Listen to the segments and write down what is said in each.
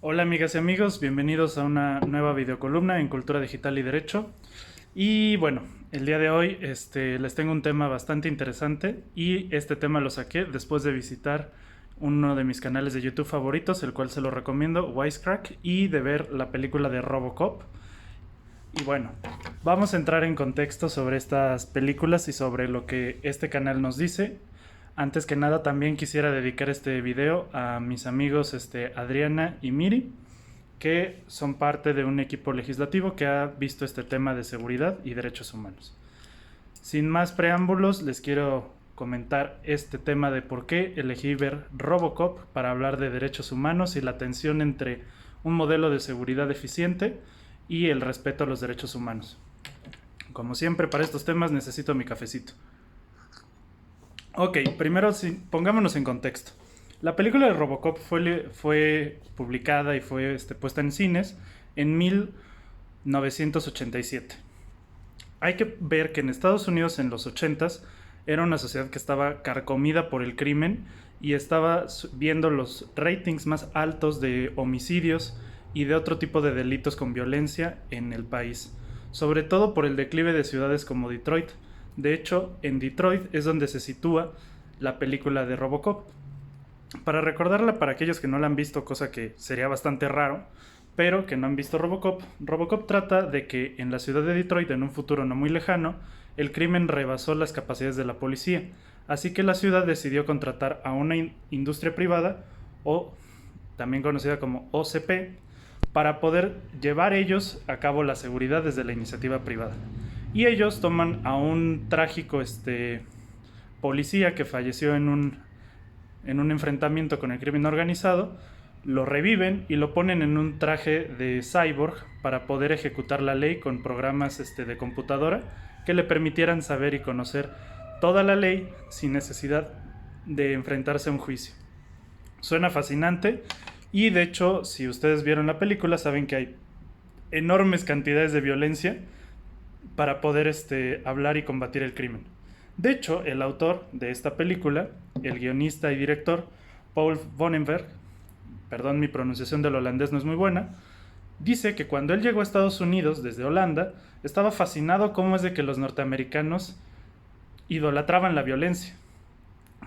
Hola amigas y amigos, bienvenidos a una nueva videocolumna en Cultura Digital y Derecho. Y bueno, el día de hoy les tengo un tema bastante interesante y este tema lo saqué después de visitar uno de mis canales de YouTube favoritos, el cual se lo recomiendo, Wisecrack, y de ver la película de Robocop. Y bueno, vamos a entrar en contexto sobre estas películas y sobre lo que este canal nos dice. Antes que nada, también quisiera dedicar este video a mis amigos Adriana y Miri, que son parte de un equipo legislativo que ha visto este tema de seguridad y derechos humanos. Sin más preámbulos, les quiero comentar este tema de por qué elegí ver Robocop para hablar de derechos humanos y la tensión entre un modelo de seguridad eficiente y el respeto a los derechos humanos. Como siempre, para estos temas necesito mi cafecito. Ok, primero pongámonos en contexto. La película de Robocop fue publicada y fue puesta en cines en 1987. Hay que ver que en Estados Unidos en los 80s era una sociedad que estaba carcomida por el crimen y estaba viendo los ratings más altos de homicidios y de otro tipo de delitos con violencia en el país, sobre todo por el declive de ciudades como Detroit. De hecho, en Detroit es donde se sitúa la película de Robocop. Para recordarla para aquellos que no la han visto, cosa que sería bastante raro, pero que no han visto Robocop, Robocop trata de que en la ciudad de Detroit, en un futuro no muy lejano, el crimen rebasó las capacidades de la policía, así que la ciudad decidió contratar a una industria privada, o también conocida como OCP, para poder llevar ellos a cabo la seguridad desde la iniciativa privada. Y ellos toman a un trágico policía que falleció en un enfrentamiento con el crimen organizado, lo reviven y lo ponen en un traje de cyborg para poder ejecutar la ley con programas de computadora que le permitieran saber y conocer toda la ley sin necesidad de enfrentarse a un juicio. Suena fascinante y de hecho, si ustedes vieron la película, saben que hay enormes cantidades de violencia para poder hablar y combatir el crimen. De hecho, el autor de esta película, el guionista y director Paul Vonenberg, perdón, mi pronunciación del holandés no es muy buena, dice que cuando él llegó a Estados Unidos desde Holanda, estaba fascinado cómo es de que los norteamericanos idolatraban la violencia,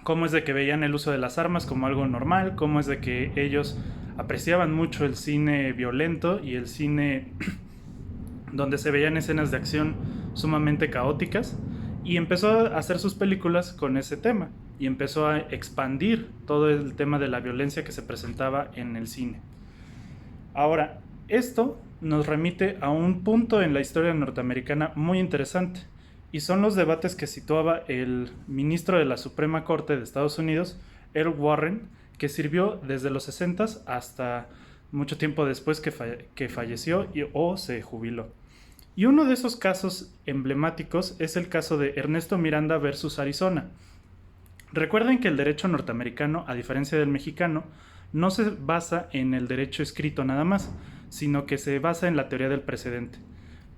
cómo es de que veían el uso de las armas como algo normal, cómo es de que ellos apreciaban mucho el cine violento y el cine donde se veían escenas de acción sumamente caóticas, y empezó a hacer sus películas con ese tema y empezó a expandir todo el tema de la violencia que se presentaba en el cine. Ahora, esto nos remite a un punto en la historia norteamericana muy interesante, y son los debates que situaba el ministro de la Suprema Corte de Estados Unidos, Earl Warren, que sirvió desde los 60s hasta mucho tiempo después que falleció o se jubiló. Y uno de esos casos emblemáticos es el caso de Ernesto Miranda versus Arizona. Recuerden que el derecho norteamericano, a diferencia del mexicano, no se basa en el derecho escrito nada más, sino que se basa en la teoría del precedente.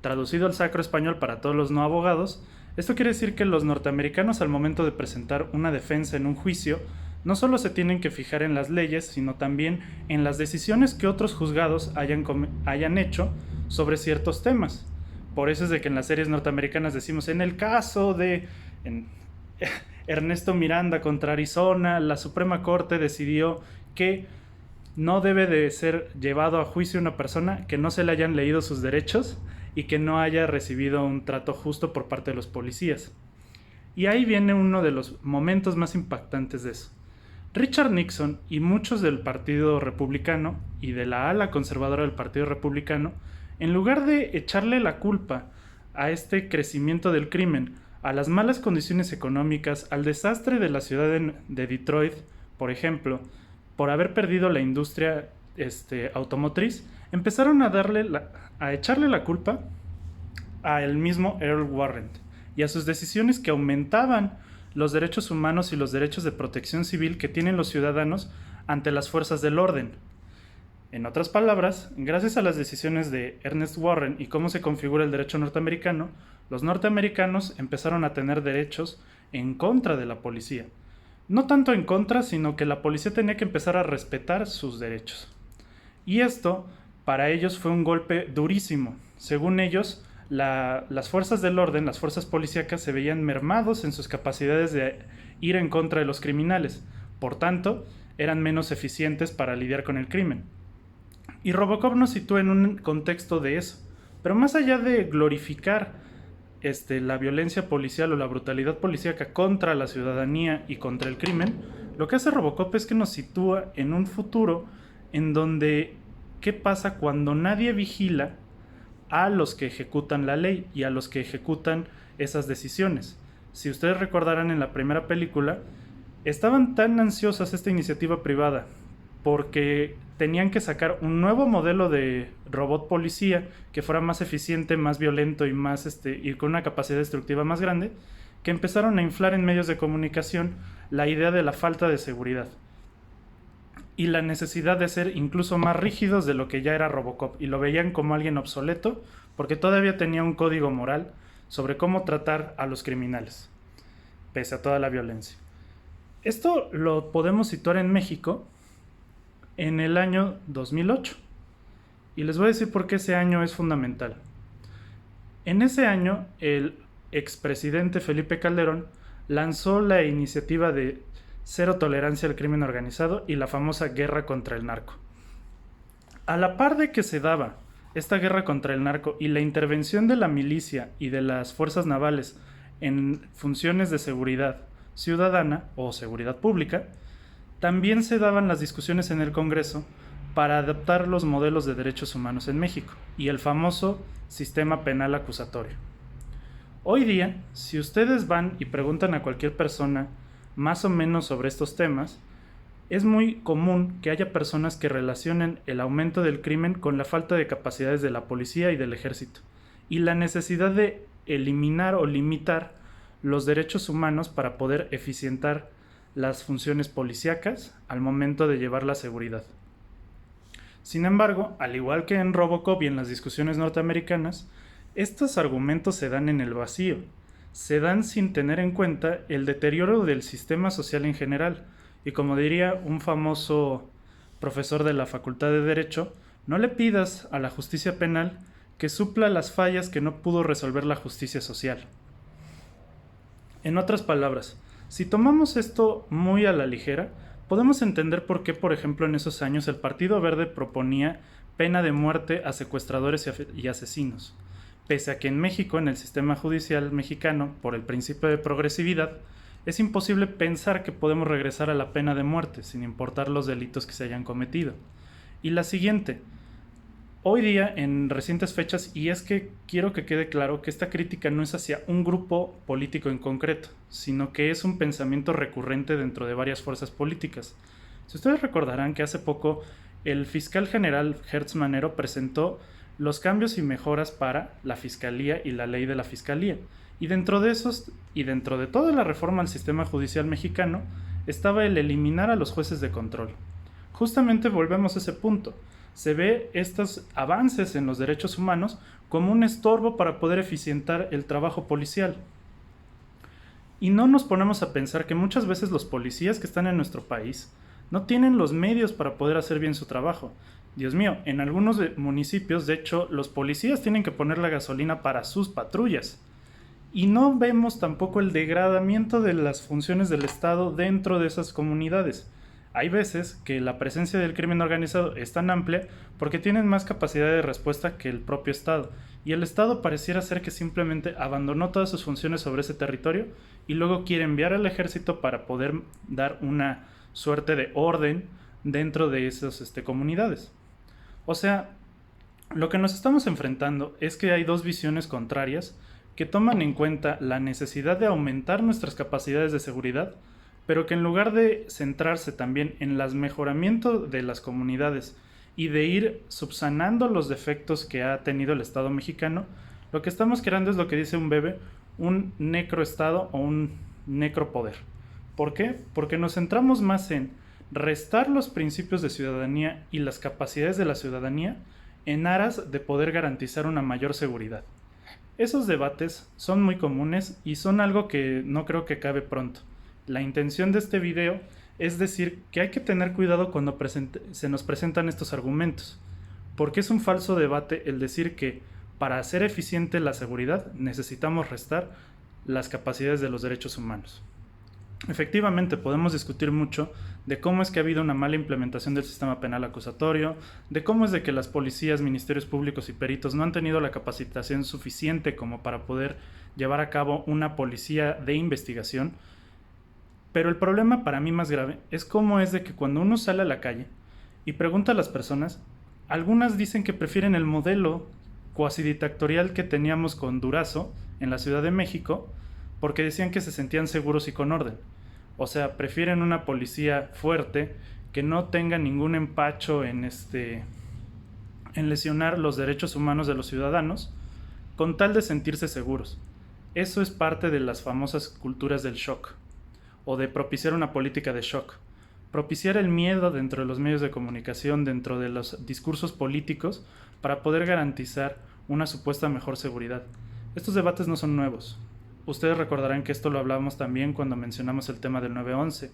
Traducido al sacro español para todos los no abogados, esto quiere decir que los norteamericanos, al momento de presentar una defensa en un juicio, no solo se tienen que fijar en las leyes, sino también en las decisiones que otros juzgados hayan hecho sobre ciertos temas. Por eso es de que en las series norteamericanas decimos, en el caso de Ernesto Miranda contra Arizona, la Suprema Corte decidió que no debe de ser llevado a juicio una persona que no se le hayan leído sus derechos y que no haya recibido un trato justo por parte de los policías. Y ahí viene uno de los momentos más impactantes de eso. Richard Nixon y muchos del Partido Republicano y de la ala conservadora del Partido Republicano, en lugar de echarle la culpa a este crecimiento del crimen, a las malas condiciones económicas, al desastre de la ciudad de Detroit, por ejemplo, por haber perdido la industria automotriz, empezaron a echarle la culpa a el mismo Earl Warren y a sus decisiones que aumentaban los derechos humanos y los derechos de protección civil que tienen los ciudadanos ante las fuerzas del orden. En otras palabras, gracias a las decisiones de Ernest Warren y cómo se configura el derecho norteamericano, los norteamericanos empezaron a tener derechos en contra de la policía. No tanto en contra, sino que la policía tenía que empezar a respetar sus derechos. Y esto para ellos fue un golpe durísimo. Según ellos, las fuerzas del orden, las fuerzas policíacas, se veían mermados en sus capacidades de ir en contra de los criminales. Por tanto, eran menos eficientes para lidiar con el crimen. Y Robocop nos sitúa en un contexto de eso. Pero más allá de glorificar la violencia policial o la brutalidad policíaca contra la ciudadanía y contra el crimen, lo que hace Robocop es que nos sitúa en un futuro en donde ¿qué pasa cuando nadie vigila a los que ejecutan la ley y a los que ejecutan esas decisiones? Si ustedes recordarán, en la primera película estaban tan ansiosas esta iniciativa privada porque tenían que sacar un nuevo modelo de robot policía que fuera más eficiente, más violento y y con una capacidad destructiva más grande, que empezaron a inflar en medios de comunicación la idea de la falta de seguridad y la necesidad de ser incluso más rígidos de lo que ya era Robocop, y lo veían como alguien obsoleto porque todavía tenía un código moral sobre cómo tratar a los criminales, pese a toda la violencia. Esto lo podemos situar en México en el año 2008. Y les voy a decir por qué ese año es fundamental. En ese año, el expresidente Felipe Calderón lanzó la iniciativa de cero tolerancia al crimen organizado y la famosa guerra contra el narco. A la par de que se daba esta guerra contra el narco y la intervención de la milicia y de las fuerzas navales en funciones de seguridad ciudadana o seguridad pública, también se daban las discusiones en el Congreso para adaptar los modelos de derechos humanos en México y el famoso sistema penal acusatorio. Hoy día, si ustedes van y preguntan a cualquier persona más o menos sobre estos temas, es muy común que haya personas que relacionen el aumento del crimen con la falta de capacidades de la policía y del ejército, y la necesidad de eliminar o limitar los derechos humanos para poder eficientar las funciones policíacas al momento de llevar la seguridad. Sin embargo, al igual que en Robocop y en las discusiones norteamericanas, estos argumentos se dan en el vacío, se dan sin tener en cuenta el deterioro del sistema social en general, y como diría un famoso profesor de la Facultad de Derecho, no le pidas a la justicia penal que supla las fallas que no pudo resolver la justicia social. En otras palabras, si tomamos esto muy a la ligera, podemos entender por qué, por ejemplo, en esos años el Partido Verde proponía pena de muerte a secuestradores y asesinos, pese a que en México, en el sistema judicial mexicano, por el principio de progresividad, es imposible pensar que podemos regresar a la pena de muerte, sin importar los delitos que se hayan cometido. Y la siguiente, hoy día, en recientes fechas, y es que quiero que quede claro que esta crítica no es hacia un grupo político en concreto, sino que es un pensamiento recurrente dentro de varias fuerzas políticas. Si ustedes recordarán que hace poco el fiscal general Hertz Manero presentó los cambios y mejoras para la fiscalía y la ley de la fiscalía, y dentro de esos, y dentro de toda la reforma al sistema judicial mexicano, estaba el eliminar a los jueces de control. Justamente volvemos a ese punto. Se ve estos avances en los derechos humanos como un estorbo para poder eficientar el trabajo policial. Y no nos ponemos a pensar que muchas veces los policías que están en nuestro país no tienen los medios para poder hacer bien su trabajo. Dios mío, en algunos municipios, de hecho, los policías tienen que poner la gasolina para sus patrullas. Y no vemos tampoco el degradamiento de las funciones del Estado dentro de esas comunidades. Hay veces que la presencia del crimen organizado es tan amplia porque tienen más capacidad de respuesta que el propio Estado, y el Estado pareciera ser que simplemente abandonó todas sus funciones sobre ese territorio y luego quiere enviar al ejército para poder dar una suerte de orden dentro de esas comunidades. O sea, lo que nos estamos enfrentando es que hay dos visiones contrarias que toman en cuenta la necesidad de aumentar nuestras capacidades de seguridad, pero que en lugar de centrarse también en el mejoramiento de las comunidades y de ir subsanando los defectos que ha tenido el Estado mexicano, lo que estamos creando es lo que dice un bebé, un necroestado o un necropoder. ¿Por qué? Porque nos centramos más en restar los principios de ciudadanía y las capacidades de la ciudadanía en aras de poder garantizar una mayor seguridad. Esos debates son muy comunes y son algo que no creo que acabe pronto. La intención de este video Es decir, que hay que tener cuidado cuando se nos presentan estos argumentos, porque es un falso debate el decir que para hacer eficiente la seguridad necesitamos restar las capacidades de los derechos humanos. Efectivamente, podemos discutir mucho de cómo es que ha habido una mala implementación del sistema penal acusatorio, de cómo es de que las policías, ministerios públicos y peritos no han tenido la capacitación suficiente como para poder llevar a cabo una policía de investigación. Pero el problema para mí más grave es cómo es de que cuando uno sale a la calle y pregunta a las personas, algunas dicen que prefieren el modelo cuasi dictatorial que teníamos con Durazo en la Ciudad de México, porque decían que se sentían seguros y con orden. O sea, prefieren una policía fuerte que no tenga ningún empacho en lesionar los derechos humanos de los ciudadanos, con tal de sentirse seguros. Eso es parte de las famosas culturas del shock, o de propiciar una política de shock. Propiciar el miedo dentro de los medios de comunicación, dentro de los discursos políticos, para poder garantizar una supuesta mejor seguridad. Estos debates no son nuevos. Ustedes recordarán que esto lo hablamos también cuando mencionamos el tema del 9/11.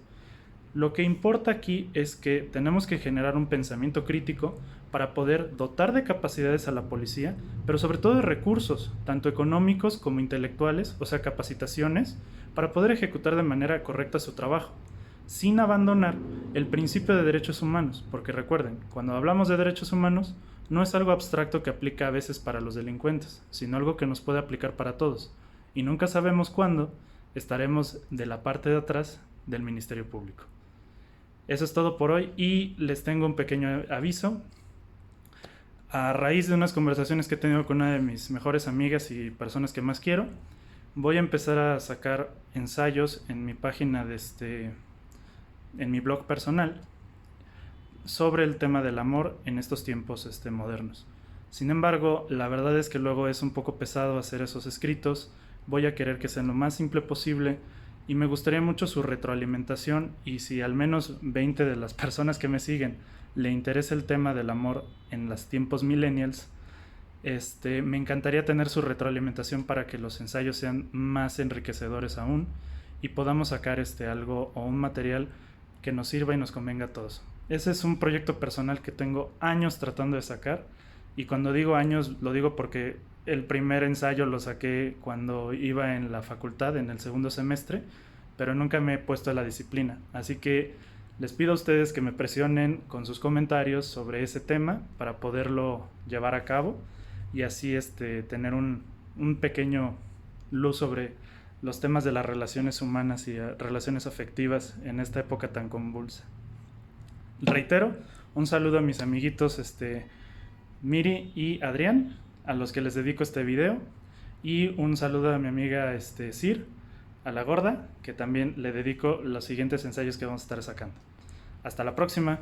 Lo que importa aquí es que tenemos que generar un pensamiento crítico para poder dotar de capacidades a la policía, pero sobre todo de recursos, tanto económicos como intelectuales, o sea, capacitaciones, para poder ejecutar de manera correcta su trabajo, sin abandonar el principio de derechos humanos, porque recuerden, cuando hablamos de derechos humanos, no es algo abstracto que aplica a veces para los delincuentes, sino algo que nos puede aplicar para todos, y nunca sabemos cuándo estaremos de la parte de atrás del Ministerio Público. Eso es todo por hoy y les tengo un pequeño aviso. A raíz de unas conversaciones que he tenido con una de mis mejores amigas y personas que más quiero, voy a empezar a sacar ensayos en mi página en mi blog personal sobre el tema del amor en estos tiempos modernos. Sin embargo, la verdad es que luego es un poco pesado hacer esos escritos. Voy a querer que sean lo más simple posible y me gustaría mucho su retroalimentación, y si al menos 20 de las personas que me siguen le interesa el tema del amor en los tiempos millennials, me encantaría tener su retroalimentación para que los ensayos sean más enriquecedores aún y podamos sacar algo o un material que nos sirva y nos convenga a todos. Ese es un proyecto personal que tengo años tratando de sacar, y cuando digo años lo digo porque el primer ensayo lo saqué cuando iba en la facultad, en el segundo semestre, pero nunca me he puesto a la disciplina. Así que les pido a ustedes que me presionen con sus comentarios sobre ese tema para poderlo llevar a cabo y así tener un pequeño luz sobre los temas de las relaciones humanas y relaciones afectivas en esta época tan convulsa. Reitero, un saludo a mis amiguitos Miri y Adrián, a los que les dedico este video, y un saludo a mi amiga Sir, a la gorda, que también le dedico los siguientes ensayos que vamos a estar sacando. Hasta la próxima.